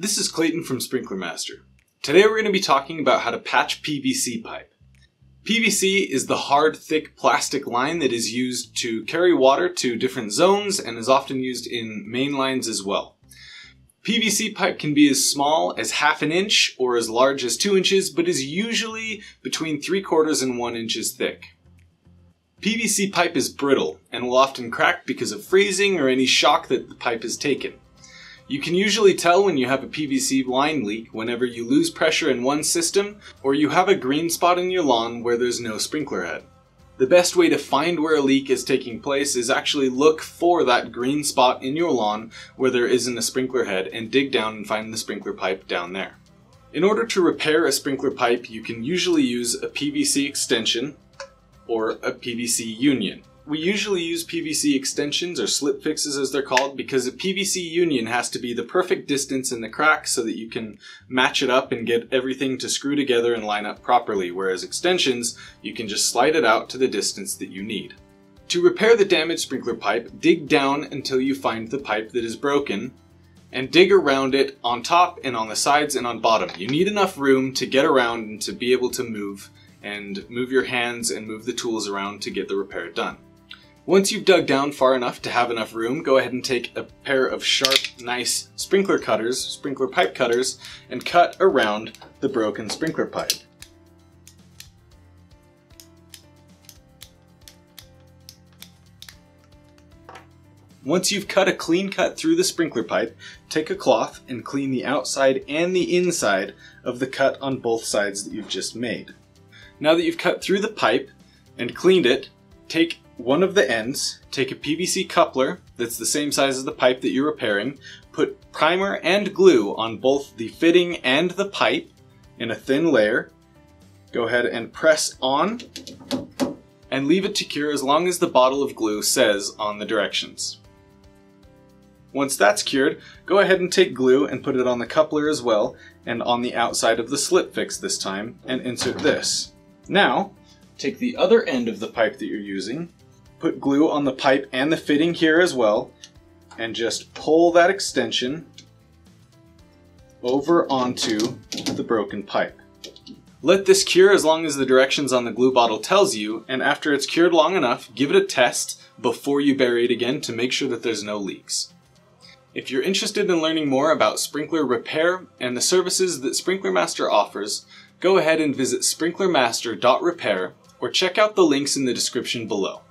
This is Clayton from Sprinkler Master. Today we're going to be talking about how to patch PVC pipe. PVC is the hard, thick plastic line that is used to carry water to different zones and is often used in main lines as well. PVC pipe can be as small as ½ inch or as large as 2 inches, but is usually between 3/4 and 1 inches thick. PVC pipe is brittle and will often crack because of freezing or any shock that the pipe has taken. You can usually tell when you have a PVC line leak whenever you lose pressure in one system or you have a green spot in your lawn where there's no sprinkler head. The best way to find where a leak is taking place is actually look for that green spot in your lawn where there isn't a sprinkler head and dig down and find the sprinkler pipe down there. In order to repair a sprinkler pipe, you can usually use a PVC extension or a PVC union. We usually use PVC extensions or slip fixes as they're called because a PVC union has to be the perfect distance in the crack so that you can match it up and get everything to screw together and line up properly, whereas extensions, you can just slide it out to the distance that you need. To repair the damaged sprinkler pipe, dig down until you find the pipe that is broken and dig around it on top and on the sides and on bottom. You need enough room to get around and to be able to move your hands and move the tools around to get the repair done. Once you've dug down far enough to have enough room, go ahead and take a pair of sharp, nice sprinkler pipe cutters, and cut around the broken sprinkler pipe. Once you've cut a clean cut through the sprinkler pipe, take a cloth and clean the outside and the inside of the cut on both sides that you've just made. Now that you've cut through the pipe and cleaned it, take one of the ends, take a PVC coupler that's the same size as the pipe that you're repairing, put primer and glue on both the fitting and the pipe in a thin layer. Go ahead and press on and leave it to cure as long as the bottle of glue says on the directions. Once that's cured, go ahead and take glue and put it on the coupler as well and on the outside of the slip fix this time and insert this. Now, take the other end of the pipe that you're using, put glue on the pipe and the fitting here as well, and just pull that extension over onto the broken pipe. Let this cure as long as the directions on the glue bottle tells you, and after it's cured long enough, give it a test before you bury it again to make sure that there's no leaks. If you're interested in learning more about sprinkler repair and the services that Sprinkler Master offers, go ahead and visit sprinklermaster.repair or check out the links in the description below.